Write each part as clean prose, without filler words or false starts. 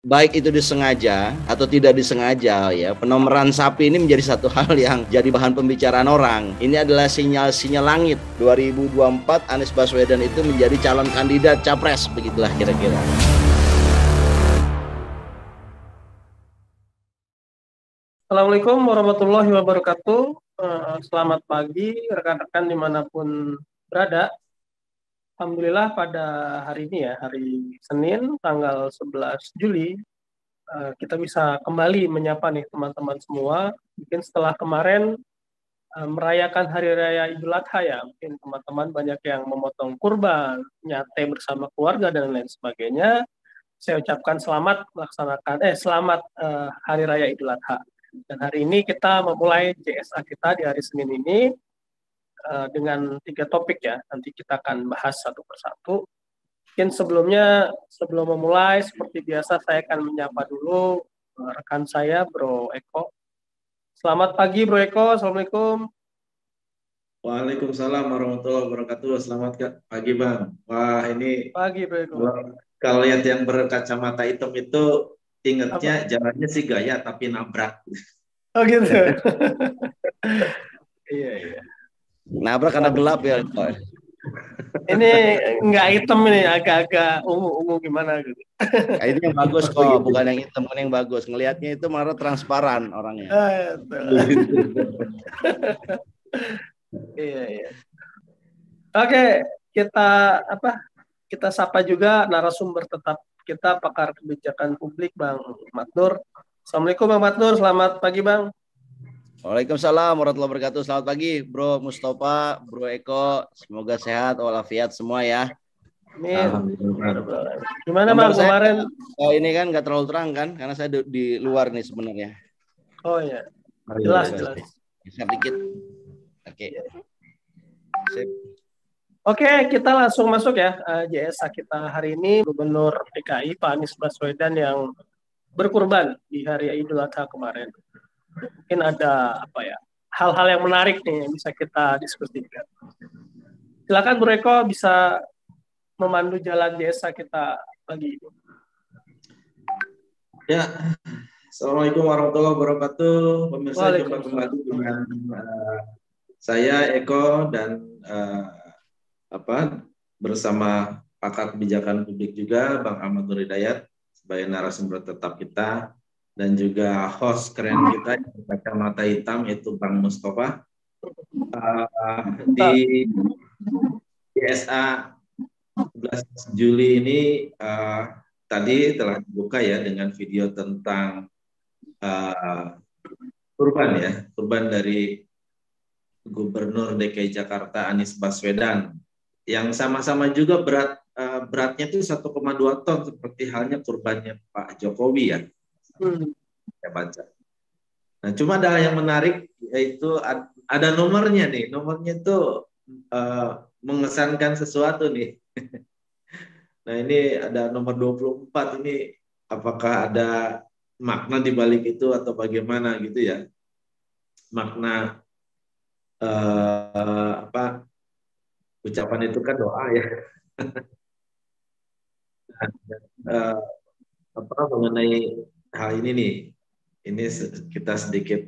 baik itu disengaja atau tidak disengaja ya, penomoran sapi ini menjadi satu hal yang jadi bahan pembicaraan orang. Ini adalah sinyal-sinyal langit. 2024 Anies Baswedan itu menjadi calon kandidat capres, begitulah kira-kira. Assalamualaikum warahmatullahi wabarakatuh. Selamat pagi rekan-rekan dimanapun berada. Alhamdulillah pada hari ini ya, hari Senin tanggal 11 Juli, kita bisa kembali menyapa nih teman-teman semua. Mungkin setelah kemarin merayakan Hari Raya Idul Adha ya, mungkin teman-teman banyak yang memotong kurban, nyate bersama keluarga dan lain sebagainya. Saya ucapkan selamat melaksanakan selamat Hari Raya Idul Adha. Dan hari ini kita memulai JSA kita di hari Senin ini dengan 3 topik ya. Nanti kita akan bahas satu persatu. Mungkin sebelum memulai, seperti biasa saya akan menyapa dulu rekan saya, Bro Eko. Selamat pagi, Bro Eko. Assalamualaikum. Waalaikumsalam warahmatullahi wabarakatuh. Selamat pagi, Bang. Wah, ini Pagi, Bro Eko. kalau lihat yang berkacamata hitam itu ingetnya jalannya sih gaya tapi nabrak. Oh gitu. Iya. Nabrak karena gelap ya. Ini nggak hitam ini, agak-agak ungu gimana gitu. Ini yang bagus kok, bukan yang hitam, kan yang bagus. Ngelihatnya itu malah transparan orangnya. Iya. Oke, kita sapa juga narasumber tetap kita, pakar kebijakan publik Bang Ahmad Nur. Assalamualaikum Bang Ahmad Nur, selamat pagi Bang. Waalaikumsalam warahmatullahi wabarakatuh. Selamat pagi Bro Mustafa, Bro Eko. Semoga sehat walafiat semua ya. Amin. Gimana Bang kemarin? Ini kan nggak terlalu terang kan, karena saya di luar nih sebenarnya. Oh iya, jelas. Bisa dikit. Oke. Sip. Oke, kita langsung masuk ya JSA kita hari ini. Gubernur DKI Pak Anies Baswedan yang berkurban di hari Idul Adha kemarin. Mungkin ada hal-hal yang menarik nih yang bisa kita diskusikan. Silakan Bu Reko bisa memandu jalan JSA kita pagi ini. Ya, Assalamualaikum warahmatullahi wabarakatuh. Pemirsa, jumpa kembali dengan saya Eko dan bersama pakar kebijakan publik juga Bang Ahmad Nur Hidayat sebagai narasumber tetap kita, dan juga host keren kita yang berkacamata hitam yaitu Bang Mustafa. Di JSA 11 Juli ini tadi telah dibuka ya dengan video tentang kurban dari Gubernur DKI Jakarta Anies Baswedan yang sama-sama juga beratnya itu 1,2 ton seperti halnya kurbannya Pak Jokowi ya. Saya baca. Nah, cuma ada yang menarik yaitu ada nomornya nih. Nomornya itu mengesankan sesuatu nih. Nah, ini ada nomor 24 ini, apakah ada makna di balik itu atau bagaimana gitu ya. Makna ucapan itu kan doa ya. Mengenai hal ini nih, ini kita sedikit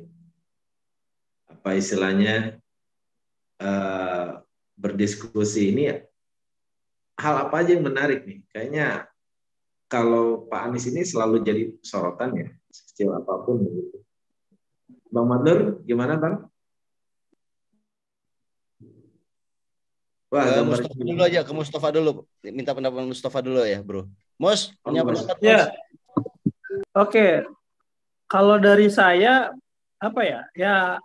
berdiskusi ini ya. Hal apa aja yang menarik nih? Kayaknya kalau Pak Anies ini selalu jadi sorotan ya, sekecil apapun gitu. Bang Madur, gimana Bang? Wah, Mustafa dulu aja, ke Mustafa dulu. Minta pendapat Mustafa dulu ya, Bro. Mus, punya pendapat? Ya. Oke. Kalau dari saya, ya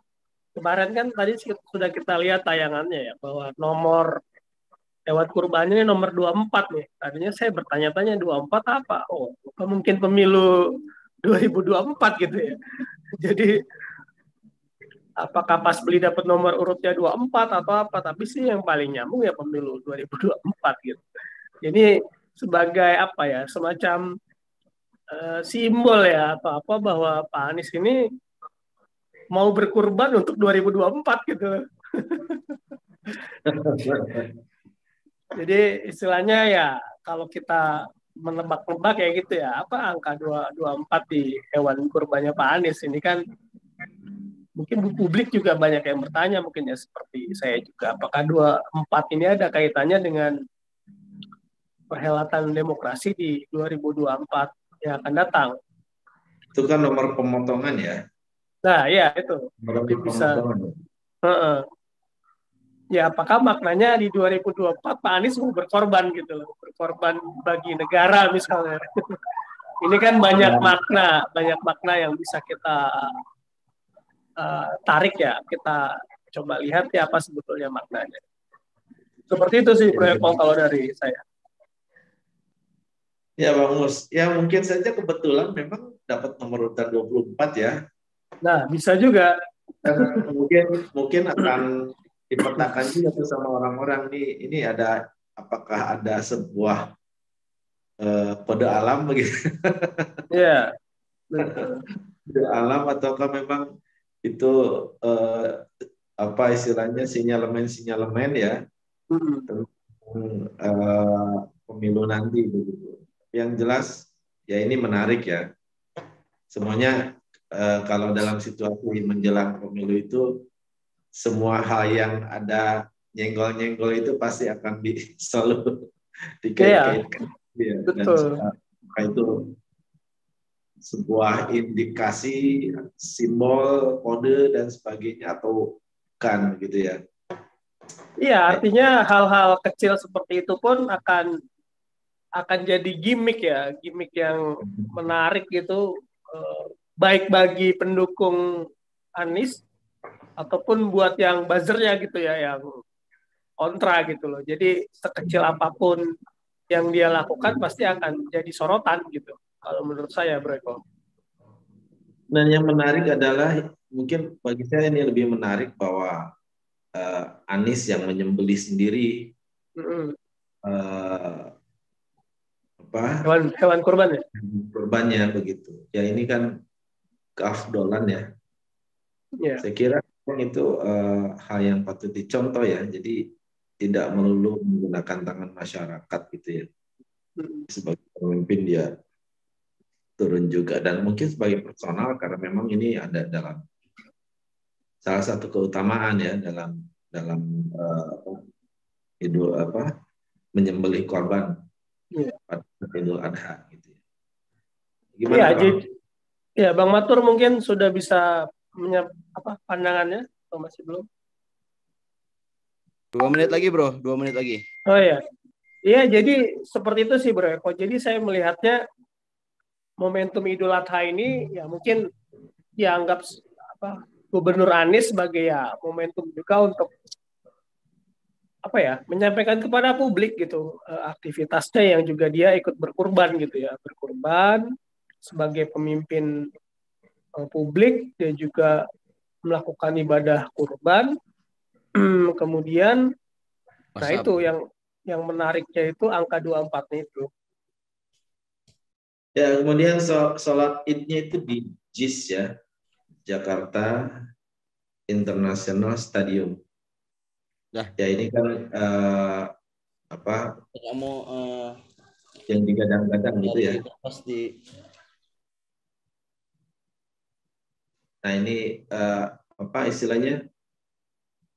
kemarin kan tadi sudah kita lihat tayangannya ya, bahwa nomor lewat kurbannya ini nomor 24 nih. Tadinya saya bertanya-tanya 24 apa? Oh, mungkin pemilu 2024 gitu ya. Jadi apakah pas beli dapat nomor urutnya 24 atau apa? Tapi sih yang paling nyambung ya pemilu 2024 gitu. Jadi sebagai semacam simbol ya atau apa bahwa Pak Anies ini mau berkurban untuk 2024 gitu. Jadi istilahnya ya kalau kita menebak-nebak ya gitu ya, apa angka 224 di hewan kurbannya Pak Anies ini kan mungkin publik juga banyak yang bertanya mungkin ya seperti saya juga apakah 24 ini ada kaitannya dengan perhelatan demokrasi di 2024 yang akan datang. Itu kan nomor pemotongan ya. Nah, ya itu. Nomor Jadi bisa pemotongan. ya apakah maknanya di 2024 Pak Anies mau berkorban gitu loh, berkorban bagi negara misalnya. Ini kan banyak makna yang bisa kita tarik ya, kita coba lihat ya apa sebetulnya maknanya. Seperti itu sih Bro Eko kalau dari saya. Ya Bang Mus, ya mungkin saja kebetulan memang dapat nomor urutan 24 ya. Nah, bisa juga. Karena mungkin akan dipetakan juga tuh sama orang-orang nih, ini ada apakah ada sebuah kode alam begitu. Iya, betul. Kode alam ataukah memang itu apa istilahnya sinyalemen ya tentang pemilu nanti begitu. Yang jelas ya ini menarik ya. Semuanya kalau dalam situasi menjelang pemilu itu semua hal yang ada nyenggol-nyenggol itu pasti akan selalu dikait-kaitkan. Ya. Betul. Dan itu sebuah indikasi, simbol, kode dan sebagainya atau bukan gitu ya. Iya, artinya hal-hal kecil seperti itu pun akan jadi gimmick ya, gimmick yang menarik gitu, baik bagi pendukung Anies ataupun buat yang buzzernya gitu ya, yang kontra gitu loh. Jadi sekecil apapun yang dia lakukan pasti akan jadi sorotan gitu. Kalau menurut saya, Bro Eko. Dan yang menarik adalah mungkin bagi saya ini lebih menarik bahwa Anies yang menyembelih sendiri hewan kurban ya? Kurbannya begitu. Ya ini kan keafdolan ya. Yeah. Saya kira itu hal yang patut dicontoh ya. Jadi tidak melulu menggunakan tangan masyarakat gitu ya. Sebagai pemimpin dia turun juga dan mungkin sebagai personal karena memang ini ada dalam salah satu keutamaan ya dalam menyembelih korban pada Idul Adha gitu. Gimana Bang? Ya Bang Matur mungkin sudah bisa pandangannya atau masih belum? 2 menit lagi Bro, 2 menit lagi. Oh ya, iya jadi seperti itu sih Bro Eko. Jadi saya melihatnya momentum Idul Adha ini ya mungkin dianggap Gubernur Anies sebagai ya momentum juga untuk menyampaikan kepada publik gitu aktivitasnya yang juga dia ikut berkurban gitu ya, berkurban sebagai pemimpin publik dia juga melakukan ibadah kurban. Kemudian nah itu yang menariknya itu angka 24 itu. Ya, kemudian sholat Id-nya itu di JIS ya, Jakarta International Stadium. Nah, ya ini kan kamu yang digadang-gadang gitu ya. Pasti. Nah ini istilahnya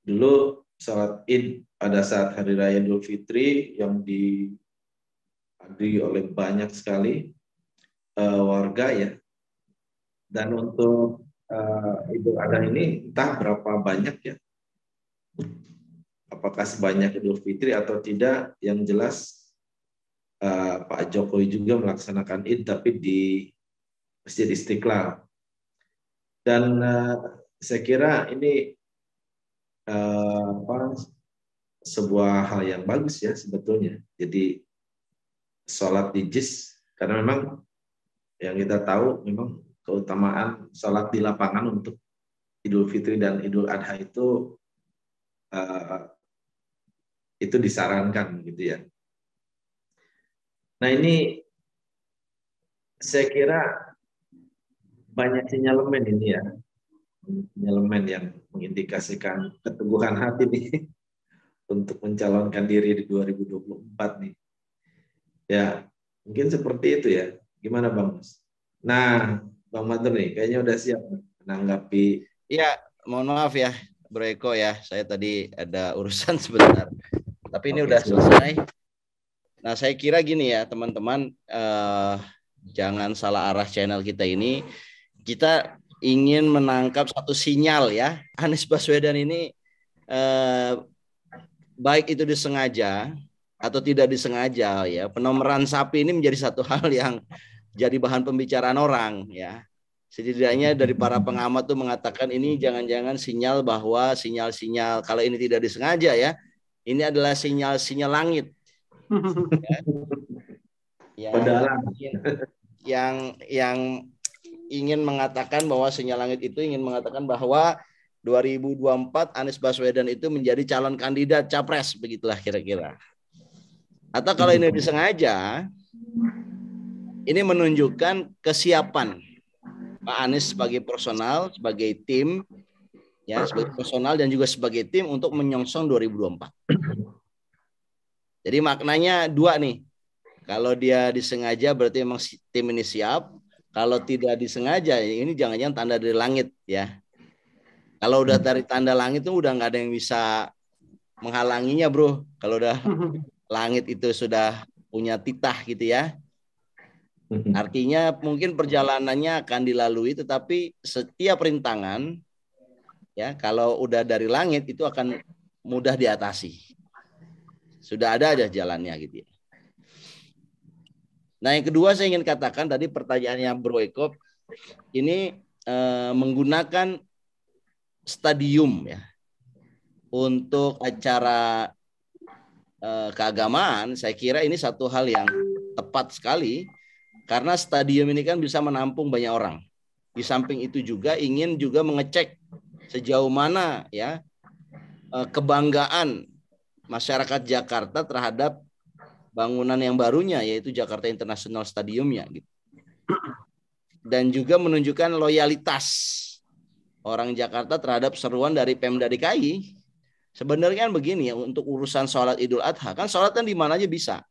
dulu sholat Id pada saat Hari Raya Idul Fitri yang dihadiri oleh banyak sekali warga ya. Dan untuk Idul Adha ini entah berapa banyak ya. Apakah sebanyak Idul Fitri atau tidak, yang jelas Pak Jokowi juga melaksanakan Id tapi di Masjid Istiqlal. Dan saya kira ini sebuah hal yang bagus ya sebetulnya. Jadi sholat di JIS, karena memang yang kita tahu memang keutamaan sholat di lapangan untuk Idul Fitri dan Idul Adha itu disarankan gitu ya. Nah ini saya kira banyak sinyalemen ini ya, sinyalemen yang mengindikasikan keteguhan hati nih untuk mencalonkan diri di 2024 nih. Ya, Mungkin seperti itu ya. Gimana Bang Mas? Nah, Bang Matur nih kayaknya udah siap menanggapi. Iya, mohon maaf ya, Bro Eko ya. Saya tadi ada urusan sebentar. Tapi ini Oke, udah silakan. selesai. Nah, saya kira gini ya, teman-teman, jangan salah arah channel kita ini. Kita ingin menangkap satu sinyal ya. Anies Baswedan ini baik itu disengaja atau tidak disengaja ya. Penomoran sapi ini menjadi satu hal yang jadi bahan pembicaraan orang ya. Setidaknya dari para pengamat tuh mengatakan ini jangan-jangan sinyal bahwa sinyal-sinyal kalau ini tidak disengaja ya, ini adalah sinyal-sinyal langit Padahal yang ingin mengatakan bahwa sinyal langit itu ingin mengatakan bahwa 2024 Anies Baswedan itu menjadi calon kandidat capres, begitulah kira-kira. Atau kalau ini disengaja, ini menunjukkan kesiapan Pak Anies sebagai personal, sebagai tim, ya sebagai personal dan juga sebagai tim untuk menyongsong 2024. Jadi maknanya dua nih. Kalau dia disengaja berarti memang tim ini siap. Kalau tidak disengaja, ini jangan-jangan tanda dari langit ya. Kalau udah dari tanda langit itu udah nggak ada yang bisa menghalanginya, bro. Kalau udah langit itu sudah punya titah gitu ya. Artinya mungkin perjalanannya akan dilalui, tetapi setiap rintangan ya kalau udah dari langit itu akan mudah diatasi. Sudah ada aja jalannya gitu ya. Nah yang kedua saya ingin katakan tadi pertanyaannya Bro Eko ini menggunakan stadium ya untuk acara keagamaan. Saya kira ini satu hal yang tepat sekali karena stadium ini kan bisa menampung banyak orang. Di samping itu juga ingin juga mengecek sejauh mana ya kebanggaan masyarakat Jakarta terhadap bangunan yang barunya yaitu Jakarta International Stadium-nya gitu. Dan juga menunjukkan loyalitas orang Jakarta terhadap seruan dari Pemda DKI. Sebenarnya kan begini ya, untuk urusan sholat Idul Adha kan sholat kan di mana aja bisa.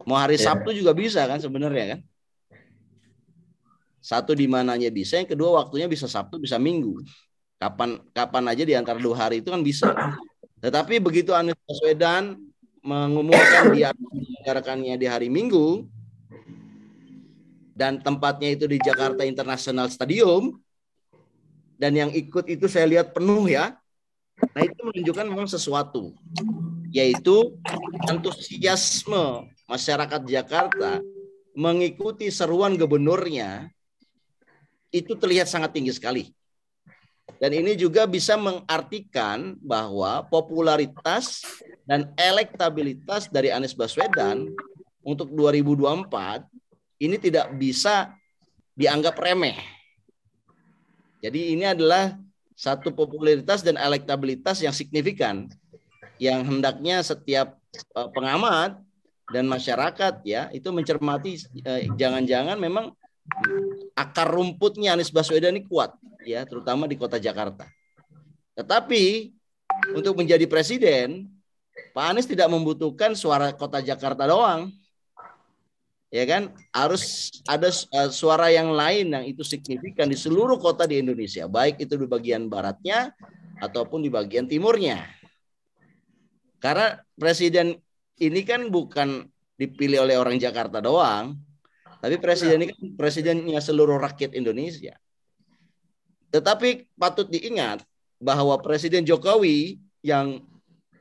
Mau hari Sabtu juga bisa kan sebenarnya kan. Satu di mananya bisa, yang kedua waktunya bisa Sabtu, bisa Minggu. Kapan aja di antara 2 hari itu kan bisa. Tetapi begitu Anies Baswedan mengumumkan dia menyelenggarakannya di hari Minggu dan tempatnya itu di Jakarta International Stadium dan yang ikut itu saya lihat penuh ya. Nah itu menunjukkan memang sesuatu, yaitu antusiasme masyarakat Jakarta mengikuti seruan gubernurnya itu terlihat sangat tinggi sekali. Dan ini juga bisa mengartikan bahwa popularitas dan elektabilitas dari Anies Baswedan untuk 2024 ini tidak bisa dianggap remeh. Jadi ini adalah satu popularitas dan elektabilitas yang signifikan yang hendaknya setiap pengamat dan masyarakat ya itu mencermati jangan-jangan memang akar rumputnya Anies Baswedan ini kuat ya terutama di kota Jakarta. Tetapi untuk menjadi presiden Pak Anies tidak membutuhkan suara kota Jakarta doang. Ya kan? Harus ada suara yang lain yang itu signifikan di seluruh kota di Indonesia, baik itu di bagian baratnya ataupun di bagian timurnya. Karena presiden ini kan bukan dipilih oleh orang Jakarta doang, tapi presiden ini kan presidennya seluruh rakyat Indonesia. Tetapi patut diingat bahwa Presiden Jokowi yang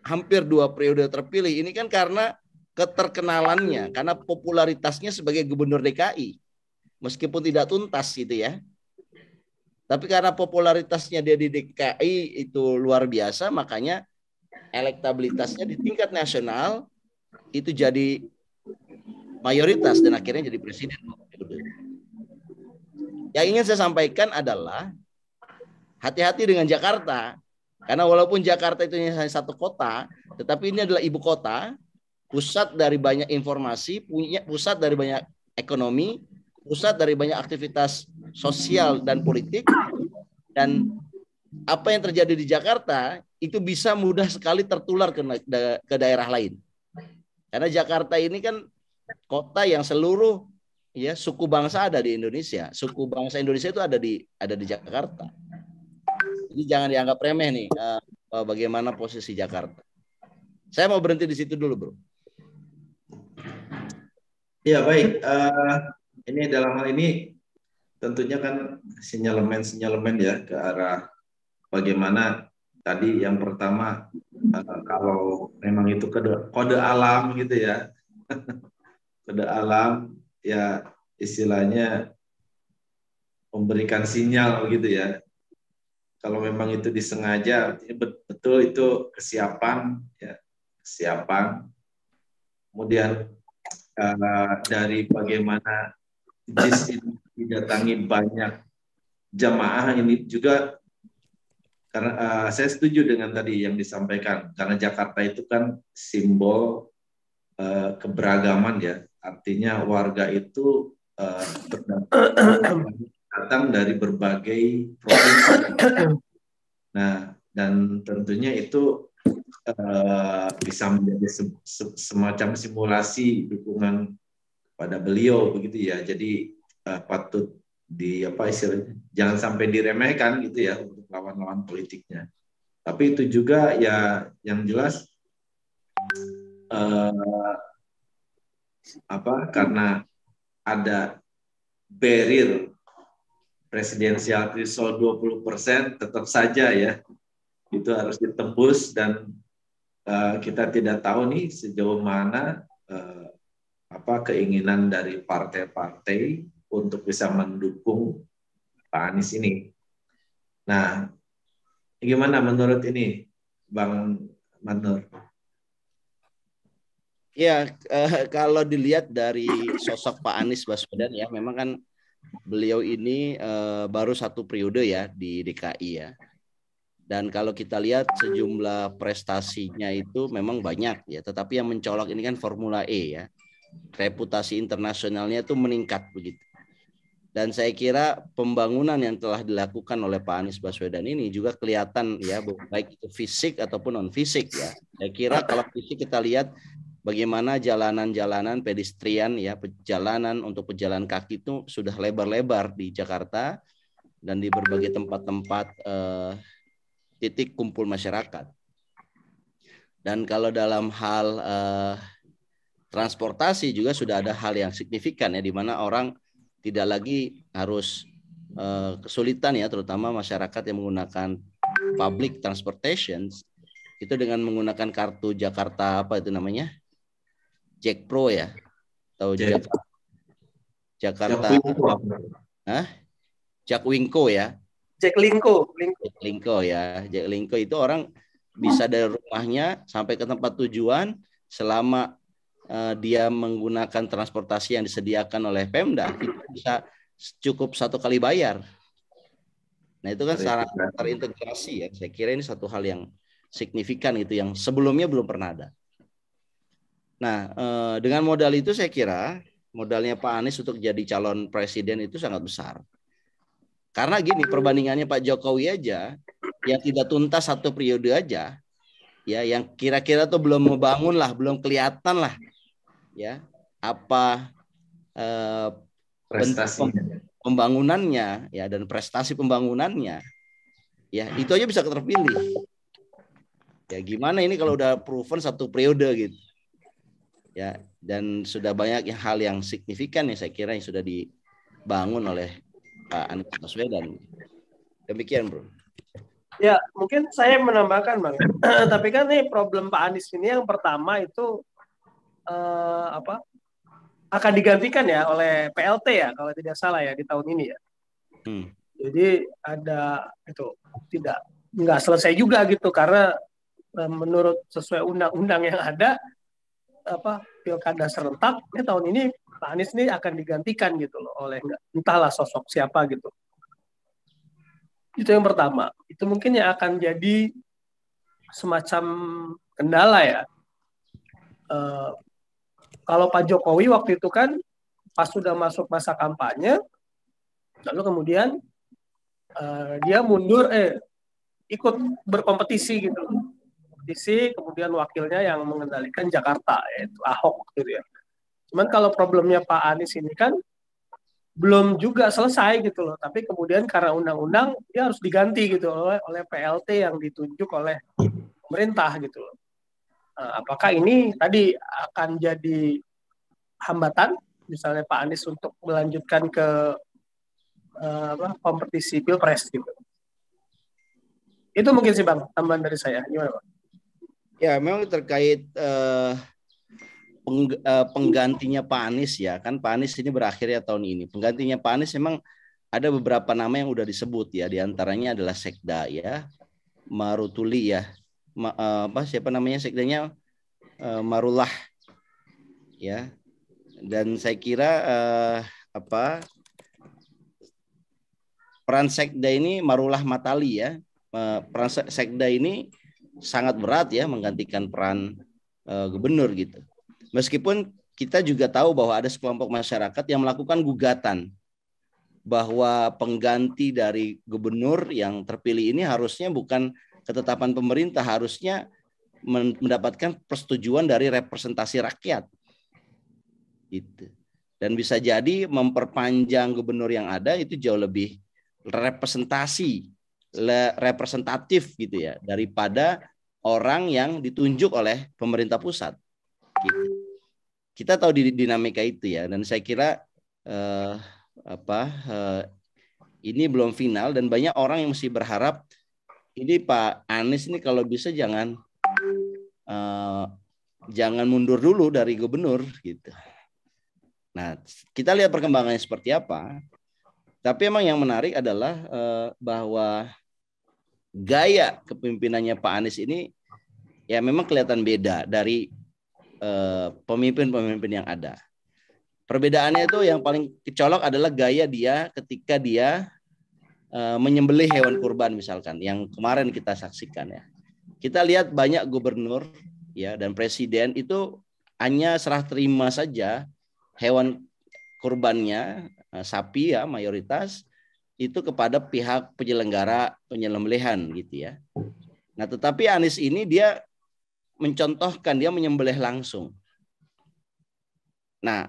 hampir 2 periode terpilih ini kan karena keterkenalannya, karena popularitasnya sebagai gubernur DKI. Meskipun tidak tuntas gitu ya. Tapi karena popularitasnya dia di DKI itu luar biasa, makanya elektabilitasnya di tingkat nasional itu jadi mayoritas dan akhirnya jadi presiden. Yang ingin saya sampaikan adalah hati-hati dengan Jakarta. Karena walaupun Jakarta itu hanya satu kota, tetapi ini adalah ibu kota, pusat dari banyak informasi, pusat dari banyak ekonomi, pusat dari banyak aktivitas sosial dan politik. Dan apa yang terjadi di Jakarta itu bisa mudah sekali tertular ke daerah lain. Karena Jakarta ini kan kota yang seluruh ya suku bangsa ada di Indonesia. Suku bangsa Indonesia itu ada di Jakarta. Jadi jangan dianggap remeh nih bagaimana posisi Jakarta. Saya mau berhenti di situ dulu, Bro. Ya baik, ini dalam hal ini tentunya kan sinyalemen ya ke arah bagaimana tadi yang pertama kalau memang itu kode alam gitu ya, kode alam ya istilahnya memberikan sinyal gitu ya. Kalau memang itu disengaja, betul itu kesiapan ya, kesiapan. Kemudian dari bagaimana JIS ini didatangi banyak jamaah ini juga karena saya setuju dengan tadi yang disampaikan karena Jakarta itu kan simbol keberagaman ya, artinya warga itu datang dari berbagai provinsi. Nah, dan tentunya itu bisa menjadi semacam simulasi dukungan pada beliau begitu ya. Jadi patut istilahnya jangan sampai diremehkan gitu ya untuk lawan-lawan politiknya. Tapi itu juga ya yang jelas karena ada barrier presidensial threshold 20% tetap saja ya itu harus ditembus dan kita tidak tahu nih sejauh mana keinginan dari partai-partai untuk bisa mendukung Pak Anies ini. Nah, gimana menurut ini, Bang Manur? Ya, kalau dilihat dari sosok Pak Anies Baswedan ya, memang kan beliau ini baru 1 periode ya di DKI ya. Dan kalau kita lihat sejumlah prestasinya itu memang banyak ya, tetapi yang mencolok ini kan Formula E ya. Reputasi internasionalnya itu meningkat begitu. Dan saya kira pembangunan yang telah dilakukan oleh Pak Anies Baswedan ini juga kelihatan ya, baik itu fisik ataupun non fisik ya. Saya kira kalau fisik kita lihat bagaimana jalanan-jalanan pedestrian ya, perjalanan untuk pejalan kaki itu sudah lebar-lebar di Jakarta dan di berbagai tempat-tempat titik kumpul masyarakat. Dan kalau dalam hal transportasi juga sudah ada hal yang signifikan ya, di mana orang tidak lagi harus kesulitan ya, terutama masyarakat yang menggunakan public transportation itu dengan menggunakan kartu Jakarta apa itu namanya? Jack Pro ya, atau Jakarta Jaklingko ya. Jaklingko ya. Jaklingko itu orang bisa dari rumahnya sampai ke tempat tujuan selama dia menggunakan transportasi yang disediakan oleh Pemda, itu bisa cukup 1 kali bayar. Nah itu kan secara terintegrasi ya. Saya kira ini satu hal yang signifikan itu yang sebelumnya belum pernah ada. Nah dengan modal itu saya kira modalnya Pak Anies untuk jadi calon presiden itu sangat besar. Karena gini, perbandingannya Pak Jokowi aja yang tidak tuntas 1 periode aja ya, yang kira-kira tuh belum membangun lah, belum kelihatan lah ya apa prestasinya, pembangunannya ya, dan prestasi pembangunannya ya, itu aja bisa terpilih ya. Gimana ini kalau udah proven 1 periode gitu ya, dan sudah banyak hal yang signifikan yang saya kira yang sudah dibangun oleh Pak Anies Baswedan. Demikian, Bro. Ya, mungkin saya menambahkan, Bang. Tapi kan nih problem Pak Anies ini yang pertama itu akan digantikan ya oleh PLT ya, kalau tidak salah ya di tahun ini ya. Jadi ada itu nggak selesai juga gitu, karena menurut sesuai undang-undang yang ada pilkada serentak tahun ini Pak Anies ini akan digantikan gitu loh oleh entahlah sosok siapa gitu. Itu yang pertama. Itu mungkin yang akan jadi semacam kendala ya. Kalau Pak Jokowi waktu itu kan pas sudah masuk masa kampanye, lalu kemudian dia mundur, ikut berkompetisi gitu. Kompetisi, kemudian wakilnya yang mengendalikan Jakarta, yaitu Ahok gitu ya. Cuman kalau problemnya Pak Anies ini kan belum juga selesai gitu loh. Tapi kemudian karena undang-undang dia harus diganti gitu oleh PLT yang ditunjuk oleh pemerintah gitu loh. Nah, apakah ini tadi akan jadi hambatan misalnya Pak Anies untuk melanjutkan ke kompetisi Pilpres gitu. Itu mungkin sih Bang, tambahan dari saya. Gimana Bang? Ya, memang terkait penggantinya Pak Anies ya, kan Pak Anies ini berakhir ya tahun ini. Penggantinya Pak Anies memang ada beberapa nama yang udah disebut ya, diantaranya adalah Sekda ya, Marutuli ya, siapa namanya sekdanya, Marullah ya, dan saya kira peran Sekda ini Marullah Matali ya, peran Sekda ini sangat berat ya menggantikan peran gubernur gitu. Meskipun kita juga tahu bahwa ada sekelompok masyarakat yang melakukan gugatan bahwa pengganti dari gubernur yang terpilih ini harusnya bukan ketetapan pemerintah, harusnya mendapatkan persetujuan dari representasi rakyat. Gitu. Dan bisa jadi memperpanjang gubernur yang ada itu jauh lebih representatif gitu ya daripada orang yang ditunjuk oleh pemerintah pusat. Gitu. Kita tahu dinamika itu ya, dan saya kira ini belum final dan banyak orang yang masih berharap ini Pak Anies ini kalau bisa jangan mundur dulu dari gubernur gitu. Nah, kita lihat perkembangannya seperti apa. Tapi emang yang menarik adalah bahwa gaya kepemimpinannya Pak Anies ini ya memang kelihatan beda dari pemimpin-pemimpin yang ada. Perbedaannya itu yang paling kecolok adalah gaya dia ketika dia menyembelih hewan kurban misalkan, yang kemarin kita saksikan ya. Kita lihat banyak gubernur ya dan presiden itu hanya serah terima saja hewan kurbannya, sapi ya mayoritas, itu kepada pihak penyelenggara penyembelihan gitu ya. Nah, tetapi Anies ini dia mencontohkan, dia menyembelih langsung. Nah,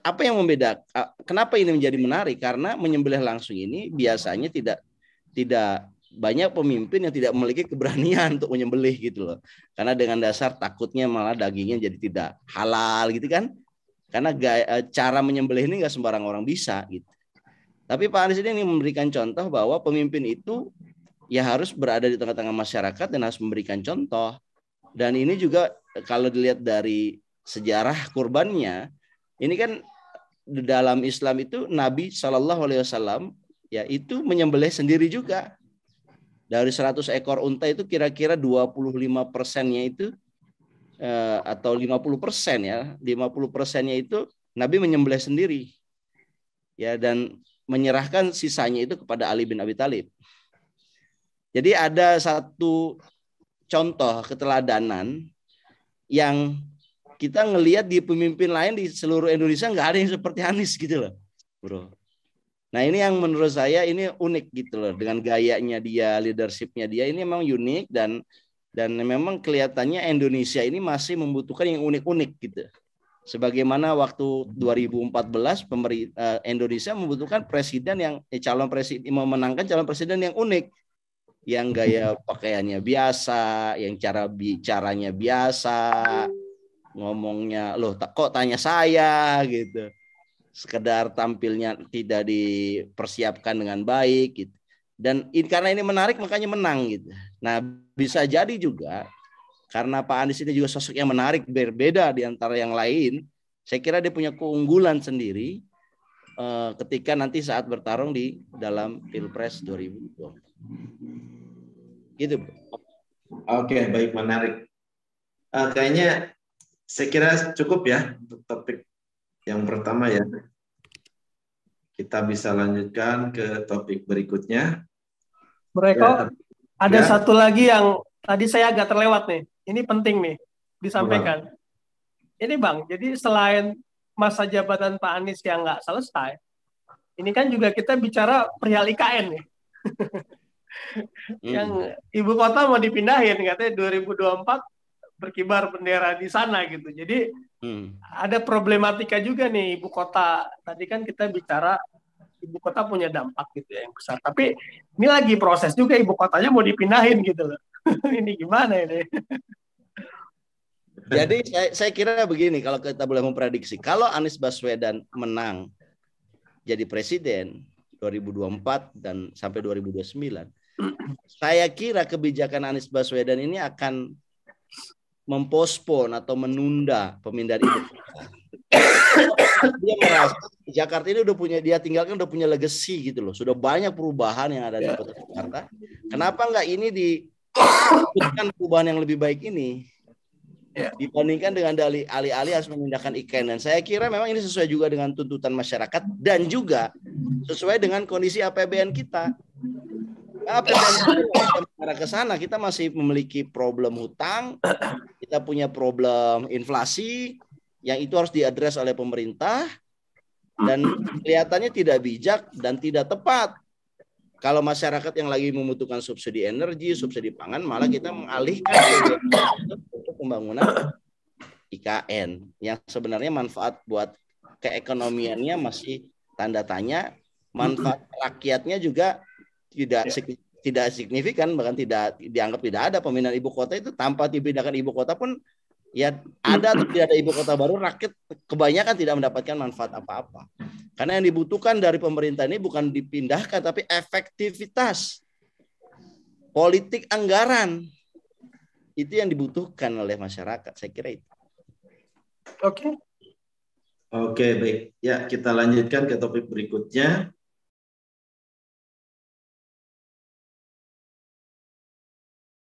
apa yang membedakan? Kenapa ini menjadi menarik? Karena menyembelih langsung ini biasanya tidak banyak pemimpin yang tidak memiliki keberanian untuk menyembelih gitu loh. Karena dengan dasar takutnya malah dagingnya jadi tidak halal gitu kan. Karena cara menyembelih ini nggak sembarang orang bisa gitu. Tapi Pak Anies ini memberikan contoh bahwa pemimpin itu ya harus berada di tengah-tengah masyarakat dan harus memberikan contoh. Dan ini juga kalau dilihat dari sejarah kurbannya, ini kan di dalam Islam itu Nabi SAW ya itu menyembelih sendiri juga. Dari 100 ekor unta itu kira-kira 25%-nya itu atau 50% ya, 50%-nya itu Nabi menyembelih sendiri. Ya, dan menyerahkan sisanya itu kepada Ali bin Abi Thalib. Jadi ada satu contoh keteladanan yang kita ngelihat di pemimpin lain di seluruh Indonesia nggak ada yang seperti Anies gitu loh, bro. Nah ini yang menurut saya ini unik gitu loh, dengan gayanya dia, leadershipnya dia ini memang unik dan memang kelihatannya Indonesia ini masih membutuhkan yang unik-unik gitu. Sebagaimana waktu 2014 Indonesia membutuhkan presiden yang calon presiden memenangkan calon presiden yang unik, yang gaya pakaiannya biasa, yang cara bicaranya biasa, ngomongnya loh kok tanya saya gitu, sekedar tampilnya tidak dipersiapkan dengan baik gitu. Dan karena ini menarik makanya menang gitu. Nah bisa jadi juga karena Pak Anies ini juga sosok yang menarik, berbeda di antara yang lain. Saya kira dia punya keunggulan sendiri ketika nanti saat bertarung di dalam Pilpres 2020. Gitu. Oke, baik, menarik. Kayaknya saya kira cukup ya untuk topik yang pertama ya. Kita bisa lanjutkan ke topik berikutnya. Mereka ada satu lagi yang tadi saya agak terlewat nih. Ini penting nih disampaikan. Ini Bang, jadi selain masa jabatan Pak Anies yang nggak selesai, ini kan juga kita bicara perihal IKN nih. Yang ibu kota mau dipindahin katanya 2024 berkibar bendera di sana gitu. Jadi ada problematika juga nih ibu kota. Tadi kan kita bicara ibu kota punya dampak gitu ya yang besar. Tapi ini lagi proses juga ibu kotanya mau dipindahin gitu loh. Ini gimana ini? Jadi saya kira begini, kalau kita boleh memprediksi, kalau Anies Baswedan menang jadi presiden 2024 dan sampai 2029, saya kira kebijakan Anies Baswedan ini akan mempospon atau menunda pemindahan ibu kota. Dia merasa Jakarta ini dia tinggalkan udah punya legacy gitu loh. Sudah banyak perubahan yang ada di kota Jakarta. Kenapa nggak ini dilakukan perubahan yang lebih baik ini? Dibandingkan dengan alih-alih harus memindahkan IKN. Dan saya kira memang ini sesuai juga dengan tuntutan masyarakat dan juga sesuai dengan kondisi APBN kita. APBN kita ke sana, kita masih memiliki problem hutang, kita punya problem inflasi yang itu harus diadres oleh pemerintah, dan kelihatannya tidak bijak dan tidak tepat. Kalau masyarakat yang lagi membutuhkan subsidi energi, subsidi pangan, malah kita mengalihkan untuk pembangunan IKN yang sebenarnya manfaat buat keekonomiannya masih tanda tanya, manfaat rakyatnya juga tidak signifikan, bahkan dianggap tidak ada. Pemindahan ibu kota itu tanpa dipindahkan ibu kota pun ya ada atau tidak ada ibu kota baru, rakyat kebanyakan tidak mendapatkan manfaat apa-apa. Karena yang dibutuhkan dari pemerintah ini bukan dipindahkan, tapi efektivitas politik anggaran. Itu yang dibutuhkan oleh masyarakat, saya kira itu. Oke, baik. Ya, kita lanjutkan ke topik berikutnya.